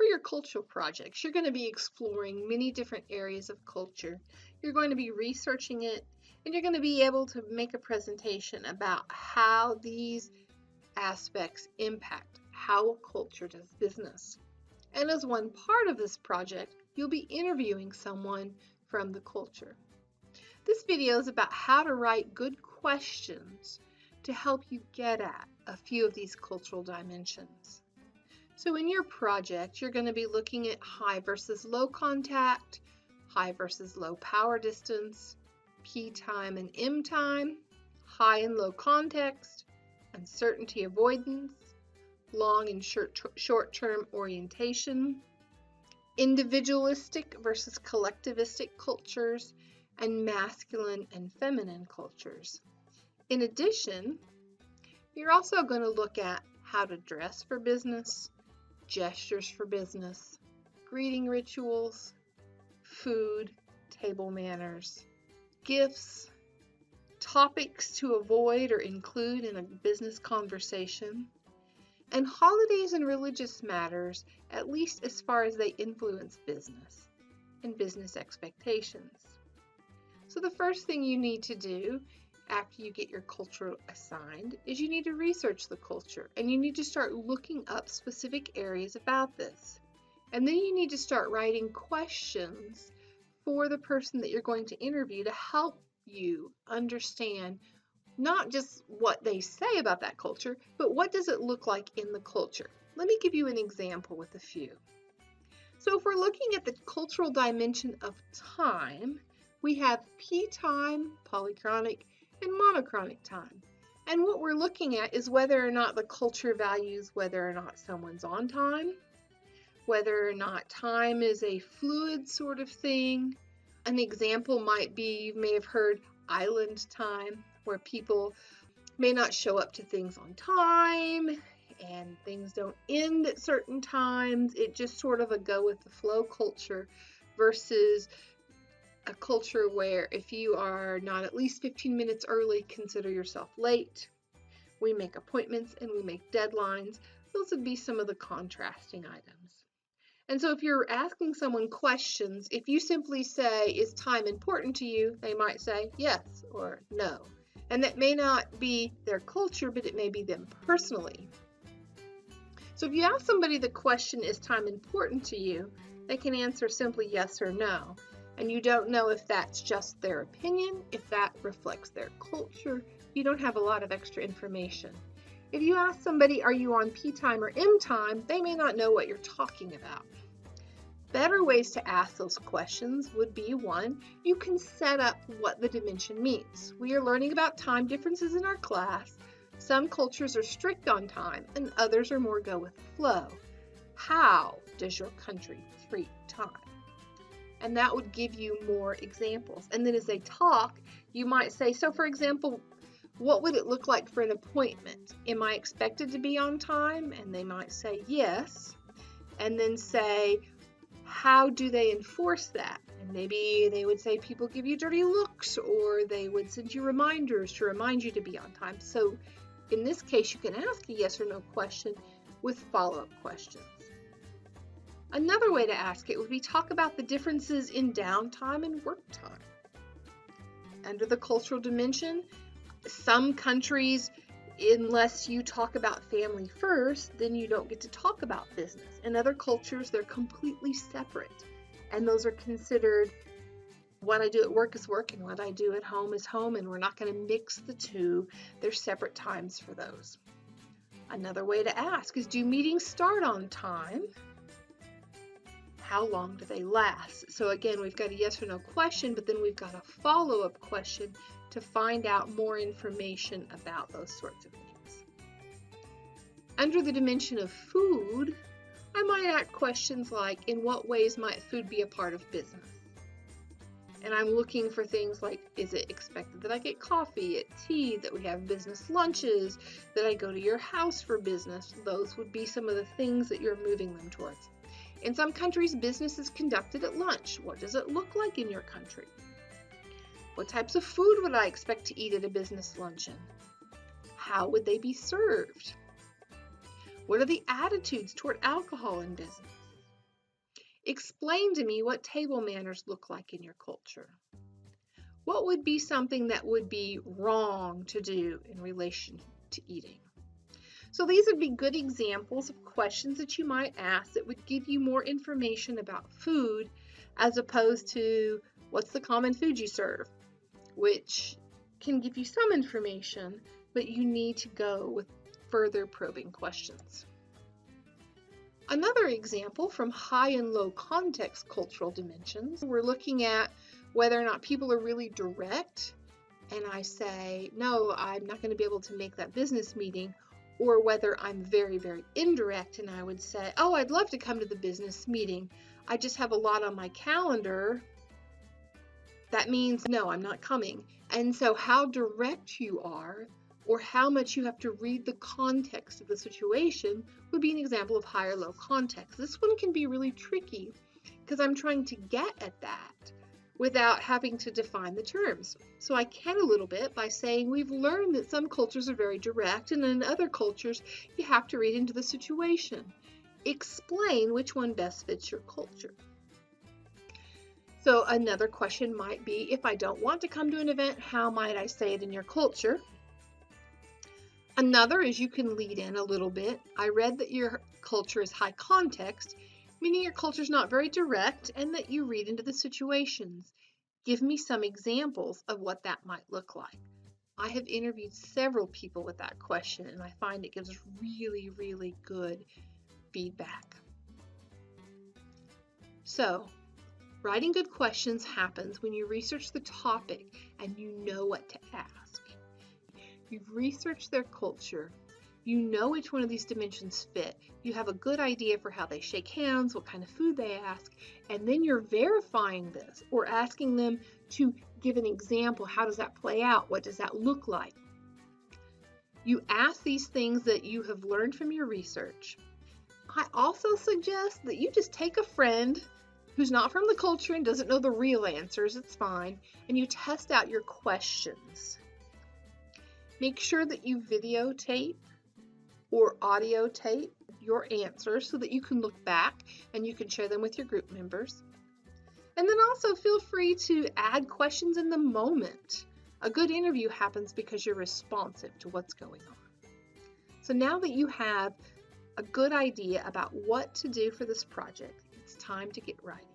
For your cultural projects, you're going to be exploring many different areas of culture. You're going to be researching it, and you're going to be able to make a presentation about how these aspects impact how a culture does business. And as one part of this project, you'll be interviewing someone from the culture. This video is about how to write good questions to help you get at a few of these cultural dimensions. So in your project, you're going to be looking at high versus low contact, high versus low power distance, P time and M time, high and low context, uncertainty avoidance, long and short-term orientation, individualistic versus collectivistic cultures, and masculine and feminine cultures. In addition, you're also going to look at how to dress for business, gestures for business, greeting rituals, food, table manners, gifts, topics to avoid or include in a business conversation, and holidays and religious matters, at least as far as they influence business and business expectations. So the first thing you need to do after you get your culture assigned is you need to research the culture, and you need to start looking up specific areas about this. And then you need to start writing questions for the person that you're going to interview to help you understand not just what they say about that culture, but what does it look like in the culture. Let me give you an example with a few. So if we're looking at the cultural dimension of time, we have P time, polychronic, and monochronic time. And what we're looking at is whether or not the culture values whether or not someone's on time, whether or not time is a fluid sort of thing. An example might be, you may have heard island time, where people may not show up to things on time and things don't end at certain times. It's just sort of a go with the flow culture versus a culture where if you are not at least 15 minutes early, consider yourself late. We make appointments and we make deadlines. Those would be some of the contrasting items. And so if you're asking someone questions, if you simply say, is time important to you? They might say yes or no. And that may not be their culture, but it may be them personally. So if you ask somebody the question, is time important to you? They can answer simply yes or no. And you don't know if that's just their opinion, if that reflects their culture. You don't have a lot of extra information. If you ask somebody, are you on P time or M time? They may not know what you're talking about. Better ways to ask those questions would be, one, you can set up what the dimension means. We are learning about time differences in our class. Some cultures are strict on time and others are more go with the flow. How does your country treat time? And that would give you more examples. And then as they talk, you might say, so for example, what would it look like for an appointment? Am I expected to be on time? And they might say yes. And then say, how do they enforce that? And maybe they would say people give you dirty looks, or they would send you reminders to remind you to be on time. So in this case, you can ask a yes or no question with follow-up questions. Another way to ask it would be talk about the differences in downtime and work time. Under the cultural dimension, some countries, unless you talk about family first, then you don't get to talk about business. In other cultures, they're completely separate. And those are considered, what I do at work is work and what I do at home is home, and we're not going to mix the two. There's separate times for those. Another way to ask is, do meetings start on time? How long do they last? So again, we've got a yes or no question, but then we've got a follow-up question to find out more information about those sorts of things. Under the dimension of food, I might ask questions like, in what ways might food be a part of business? And I'm looking for things like, is it expected that I get coffee, at tea, that we have business lunches, that I go to your house for business? Those would be some of the things that you're moving them towards. In some countries, business is conducted at lunch. What does it look like in your country? What types of food would I expect to eat at a business luncheon? How would they be served? What are the attitudes toward alcohol in business? Explain to me what table manners look like in your culture. What would be something that would be wrong to do in relation to eating? So these would be good examples of questions that you might ask that would give you more information about food as opposed to what's the common food you serve, which can give you some information, but you need to go with further probing questions. Another example from high and low context cultural dimensions, we're looking at whether or not people are really direct, and I say, no, I'm not going to be able to make that business meeting, or whether I'm very, very indirect, and I would say, oh, I'd love to come to the business meeting. I just have a lot on my calendar. That means, no, I'm not coming. And so how direct you are, or how much you have to read the context of the situation, would be an example of high or low context. This one can be really tricky because I'm trying to get at that without having to define the terms. So I can a little bit by saying we've learned that some cultures are very direct, and in other cultures you have to read into the situation. Explain which one best fits your culture. So another question might be, if I don't want to come to an event, how might I say it in your culture? Another is you can lead in a little bit. I read that your culture is high context, meaning your culture is not very direct and that you read into the situations. Give me some examples of what that might look like. I have interviewed several people with that question, and I find it gives really, really good feedback. So, writing good questions happens when you research the topic and you know what to ask. You've researched their culture. You know which one of these dimensions fit. You have a good idea for how they shake hands, what kind of food they ask, and then you're verifying this or asking them to give an example. How does that play out? What does that look like? You ask these things that you have learned from your research. I also suggest that you just take a friend who's not from the culture and doesn't know the real answers, it's fine, and you test out your questions. Make sure that you videotape or audio tape your answers so that you can look back and you can share them with your group members. And then also feel free to add questions in the moment. A good interview happens because you're responsive to what's going on. So now that you have a good idea about what to do for this project, it's time to get writing.